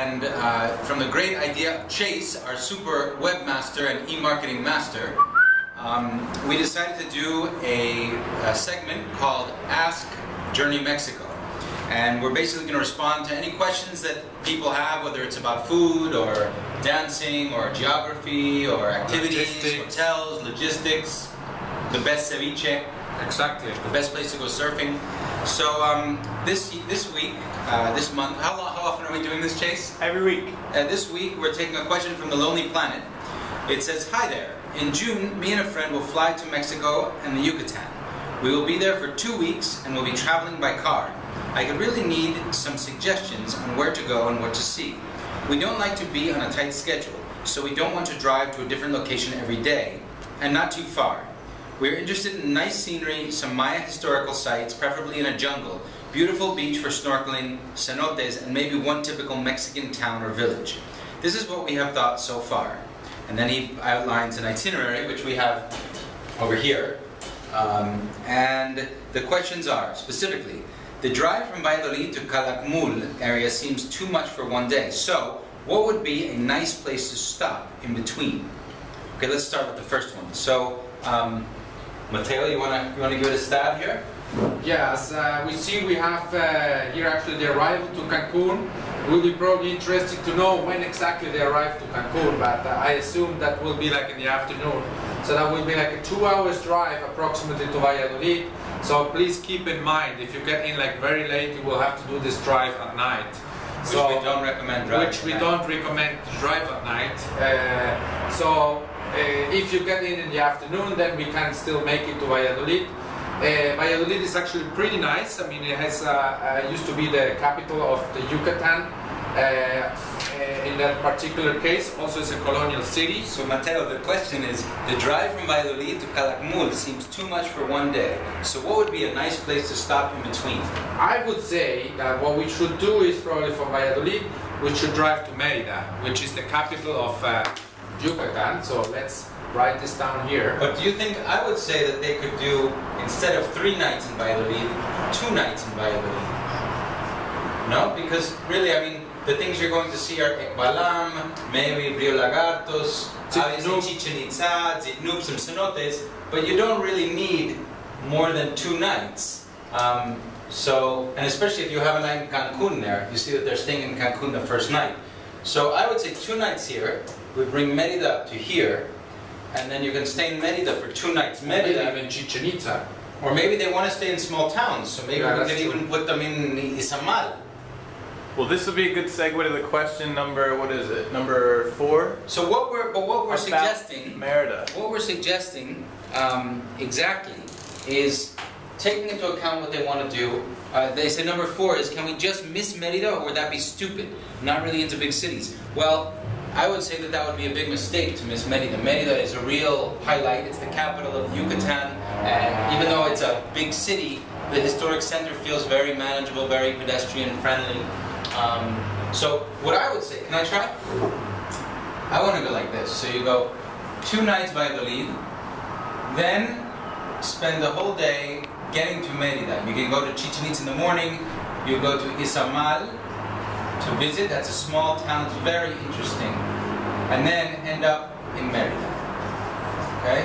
And from the great idea of Chase, our super webmaster and e-marketing master, we decided to do a segment called Ask Journey Mexico. And we're basically going to respond to any questions that people have, whether it's about food or dancing or geography or activities, hotels, logistics, the best ceviche. Exactly. The best place to go surfing. So this week, this month, how often are we doing this, Chase? Every week. This week we're taking a question from the Lonely Planet. It says, "Hi there. In June, me and a friend will fly to Mexico and the Yucatan. We will be there for 2 weeks and we'll be traveling by car. I could really need some suggestions on where to go and what to see. We don't like to be on a tight schedule, so we don't want to drive to a different location every day, and not too far. We're interested in nice scenery, some Maya historical sites, preferably in a jungle, beautiful beach for snorkeling, cenotes, and maybe one typical Mexican town or village. This is what we have thought so far." And then he outlines an itinerary, which we have over here. And the questions are, specifically, the drive from Valladolid to Calakmul area seems too much for one day, so what would be a nice place to stop in between? Okay, let's start with the first one. So, Mateo, you wanna give it a stab here? Yes, we see we have here actually the arrival to Cancun. We'll be probably interested to know when exactly they arrive to Cancun, but I assume that will be like in the afternoon. So that will be like a 2 hours drive approximately to Valladolid. So please keep in mind, if you get in like very late, you will have to do this drive at night. Which we don't recommend driving. Which we don't recommend to drive at night. If you get in the afternoon, then we can still make it to Valladolid. Valladolid is actually pretty nice. I mean, it has used to be the capital of the Yucatan. In that particular case, also it's a colonial city. So Mateo, the question is, the drive from Valladolid to Calakmul seems too much for one day. So what would be a nice place to stop in between? I would say that what we should do is probably from Valladolid, we should drive to Mérida, which is the capital of Yucatan. So let's write this down here. But do you think, I would say that they could do, instead of 3 nights in Valladolid, 2 nights in Valladolid. No? Because really, I mean, the things you're going to see are Ekbalam, maybe Rio Lagartos, Chichen Itza, Zitnub, some cenotes, but you don't really need more than 2 nights. And especially if you have a night in Cancun there, you see that they're staying in Cancun the first night. So I would say 2 nights here, we bring Mérida up to here, and then you can stay in Mérida for 2 nights. Mérida, even Chichen Itza. Or maybe they want to stay in small towns, so maybe we could even put them in Izamal. Well, this would be a good segue to the question number, what is it, number 4? So what we're suggesting, Mérida. What we're suggesting exactly is taking into account what they want to do. They say number 4 is, can we just miss Mérida, or would that be stupid? Not really into big cities. Well, I would say that that would be a big mistake to miss Mérida. Mérida is a real highlight. It's the capital of Yucatan, and even though it's a big city, the historic center feels very manageable, very pedestrian friendly. So what I would say, can I try? I want to go like this. So you go 2 nights Valladolid, then spend the whole day getting to Mérida. You can go to Chichen Itza in the morning, you go to Izamal to visit. That's a small town, it's very interesting. And then end up in Mérida. Okay?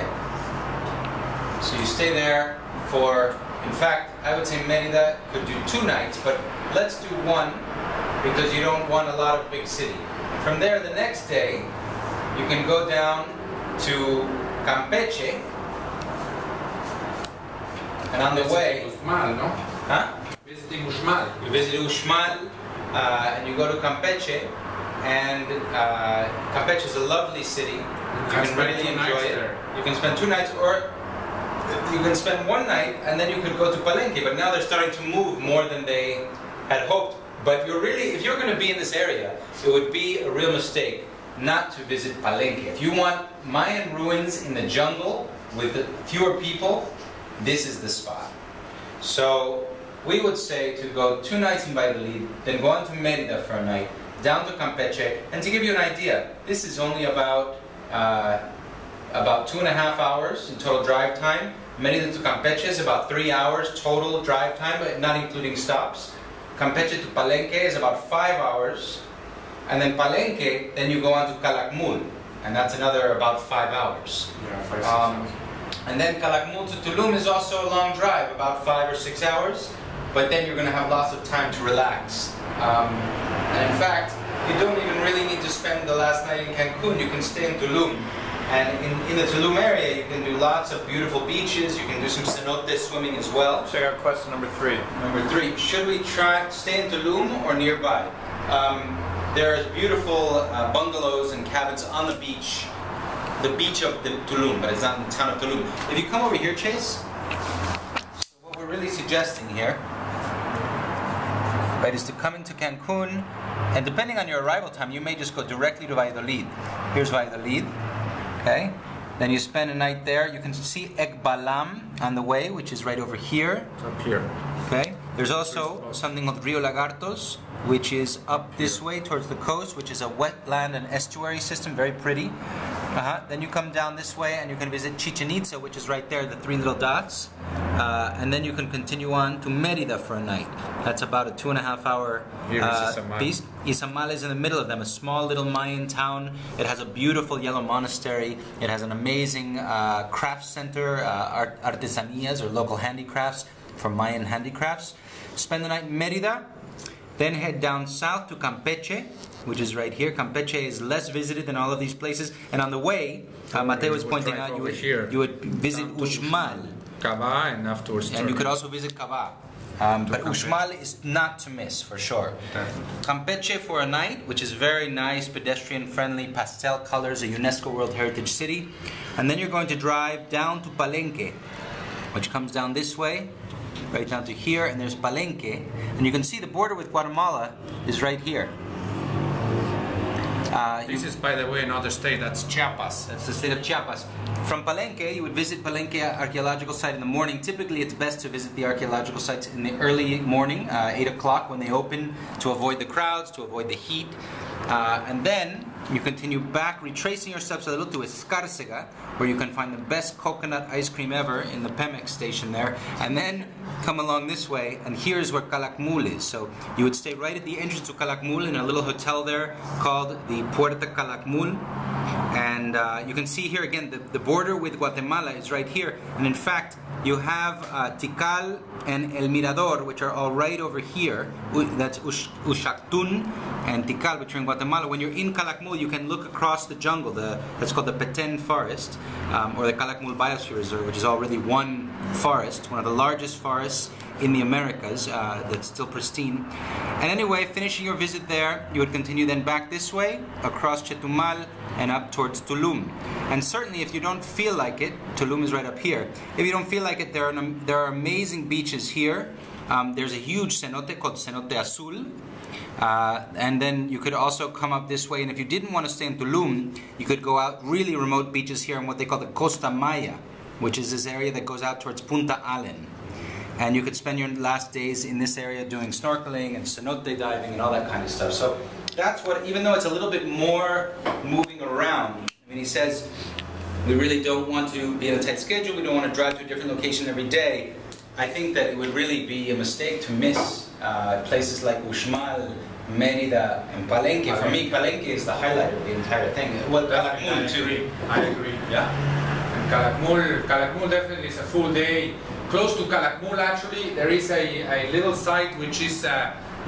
So you stay there for, in fact, I would say Mérida could do 2 nights, but let's do 1, because you don't want a lot of big city. From there, the next day, you can go down to Campeche, and on the way, Uxmal, no? huh? Visiting Uxmal. You visit Uxmal, and you go to Campeche, and Campeche is a lovely city. You can really enjoy it. You can spend 2 nights, or you can spend 1 night, and then you could go to Palenque. But now they're starting to move more than they had hoped. But if you're going to be in this area, it would be a real mistake not to visit Palenque. If you want Mayan ruins in the jungle with fewer people, this is the spot. So we would say to go 2 nights in Valladolid, then go on to Mérida for a night, down to Campeche, and to give you an idea, this is only about 2.5 hours in total drive time. Mérida to Campeche is about 3 hours total drive time, but not including stops. Campeche to Palenque is about 5 hours, and then Palenque, then you go on to Calakmul, and that's another about 5 hours. Yeah, 5, 6 hours. And then Calakmul to Tulum is also a long drive, about 5 or 6 hours, but then you're going to have lots of time to relax. And in fact, you don't even really need to spend the last night in Cancun. You can stay in Tulum. And in the Tulum area, you can do lots of beautiful beaches. You can do some cenote swimming as well. Check out question number 3. Number 3, should we stay in Tulum or nearby? There's beautiful bungalows and cabins on the beach of Tulum, but it's not in the town of Tulum. If you come over here, Chase, so what we're really suggesting here, right, is to come into Cancun, and depending on your arrival time, you may just go directly to Valladolid. Here's Valladolid, okay? Then you spend a night there. You can see Ekbalam on the way, which is right over here. It's up here. Okay. There's also something called Rio Lagartos, which is up this way towards the coast, which is a wetland and estuary system, very pretty. Then you come down this way and you can visit Chichen Itza, which is right there, the 3 little dots. And then you can continue on to Mérida for a night. That's about a 2.5 hour piece. Izamal is in the middle of them, a small little Mayan town. It has a beautiful yellow monastery. It has an amazing craft center, artesanías or local handicrafts for Mayan handicrafts. Spend the night in Mérida. Then head down south to Campeche, which is right here. Campeche is less visited than all of these places. And on the way, Mateo was pointing out you would visit Uxmal. Cava, and afterwards. And you could also visit Cava. But Uxmal is not to miss, for sure. Campeche for a night, which is very nice, pedestrian-friendly, pastel colors, a UNESCO World Heritage City. And then you're going to drive down to Palenque, which comes down this way, right down to here, and there's Palenque. And you can see the border with Guatemala is right here. This is, by the way, another state. That's Chiapas. That's the state of Chiapas. From Palenque, you would visit Palenque archaeological site in the morning. Typically, it's best to visit the archaeological sites in the early morning, 8 o'clock when they open, to avoid the crowds, to avoid the heat. And then you continue back, retracing your steps a little to Escárcega, where you can find the best coconut ice cream ever in the Pemex station there. And then come along this way, and here's where Calakmul is. So you would stay right at the entrance to Calakmul in a little hotel there called the Puerta Calakmul. And you can see here again, the border with Guatemala is right here. And in fact, you have Tikal and El Mirador, which are all right over here. That's Uxactún and Tikal, which are in Guatemala. When you're in Calakmul, you can look across the jungle. That's called the Petén Forest, or the Calakmul Biosphere Reserve, which is already one forest, one of the largest forests in the Americas, that's still pristine. And anyway, finishing your visit there, you would continue then back this way, across Chetumal, and up towards Tulum. And certainly if you don't feel like it, Tulum is right up here. If you don't feel like it, there are amazing beaches here. There's a huge cenote called Cenote Azul. And then you could also come up this way, and if you didn't want to stay in Tulum, you could go out really remote beaches here in what they call the Costa Maya, which is this area that goes out towards Punta Allen. And you could spend your last days in this area doing snorkeling and cenote diving and all that kind of stuff. So that's what, even though it's a little bit more moving around, I mean, he says, we really don't want to be in a tight schedule, we don't want to drive to a different location every day. I think that it would really be a mistake to miss places like Uxmal, Mérida, and Palenque. For me, Palenque is the highlight of the entire thing. Well, Calakmul too. I agree. Yeah. And Calakmul definitely is a full day. Close to Calakmul, actually, there is a little site which is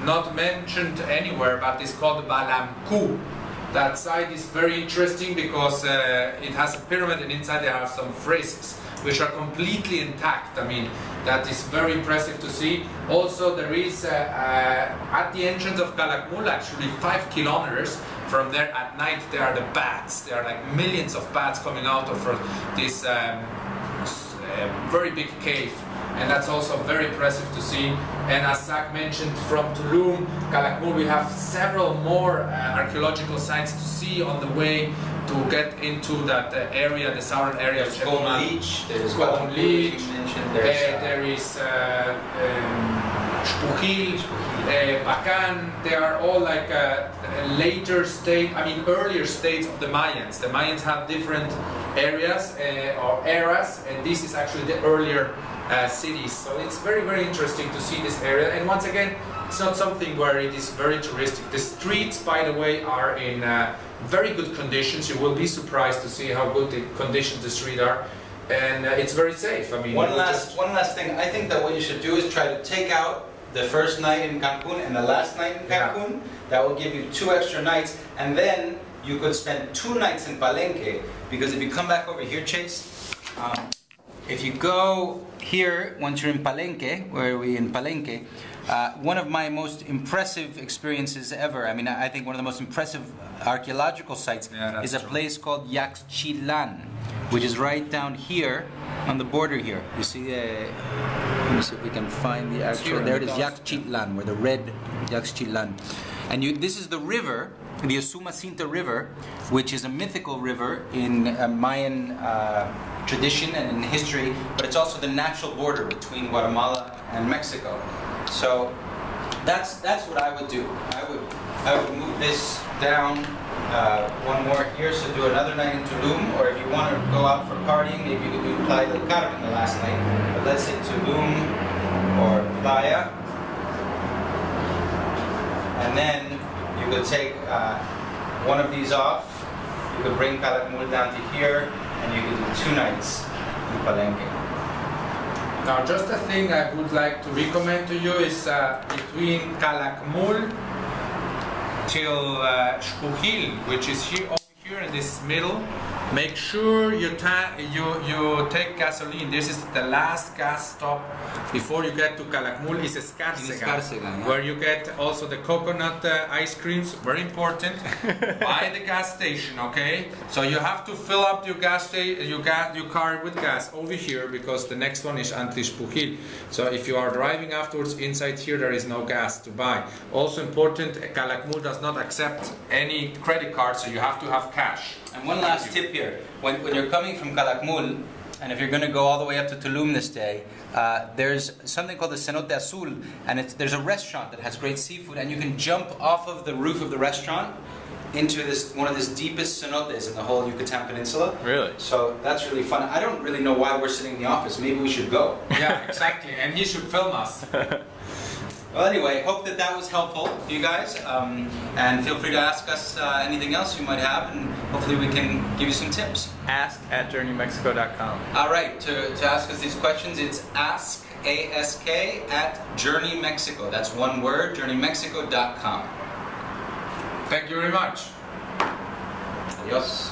not mentioned anywhere, but it's called Balamku. That site is very interesting because it has a pyramid, and inside there are some phrases which are completely intact. I mean, that is very impressive to see. Also, there is at the entrance of Calakmul, actually 5 kilometers from there at night, there are the bats. There are like millions of bats coming out of this very big cave, and that's also very impressive to see. And as Zach mentioned, from Tulum, Calakmul, we have several more archaeological sites to see on the way to get into that area, the southern area of Golden Leech, there's Golden Leech, there is Spujil, Bacan. They are all like later state, I mean earlier states of the Mayans. The Mayans have different areas or eras, and this is actually the earlier cities. So it's very, very interesting to see this area. And once again, it's not something where it is very touristic. The streets, by the way, are in very good conditions. You will be surprised to see how good the conditions the streets are. And it's very safe. I mean, one last thing. I think that what you should do is try to take out the first night in Cancun and the last night in Cancun. Yeah. That will give you 2 extra nights, and then you could spend 2 nights in Palenque. Because if you come back over here, Chase, if you go here, once you're in Palenque, where are we in Palenque? One of my most impressive experiences ever. I mean, I think one of the most impressive archaeological sites is a place called Yaxchilan, which is right down here on the border here. You see, let me see if we can find the actual. There it is, Yaxchilan, where the red Yaxchilan. And this is the river, the Usumacinta River, which is a mythical river in Mayan tradition and in history, but it's also the natural border between Guatemala and Mexico. So that's what I would do. I would move this down one more here, so do another night in Tulum, or if you want to go out for partying, maybe you could do Playa del Carmen the last night. But let's say Tulum or Playa, and then you could take one of these off. You could bring Calakmul down to here, and you could do 2 nights in Palenque. Now, just a thing I would like to recommend to you is between Calakmul till Xpujil, which is here over here in this middle. Make sure you take gasoline. This is the last gas stop before you get to Calakmul. Is Escárcega, where you get also the coconut ice creams. Very important. By the gas station, okay? So you have to fill up your your car with gas over here, because the next one is Antixpujil. So if you are driving afterwards inside here, there is no gas to buy. Also important, Calakmul does not accept any credit card, so you have to have cash. And one last tip here, when you're coming from Calakmul, and if you're going to go all the way up to Tulum this day, there's something called the Cenote Azul, and there's a restaurant that has great seafood, and you can jump off of the roof of the restaurant into one of the deepest cenotes in the whole Yucatan Peninsula. Really? So that's really fun. I don't really know why we're sitting in the office. Maybe we should go. Yeah, exactly, and he should film us. Well, anyway, hope that was helpful to you guys, and feel free to ask us anything else you might have, and hopefully we can give you some tips. Ask@journeymexico.com. All right, to ask us these questions, it's ask@journeymexico. That's one word, journeymexico.com. Thank you very much. Adios.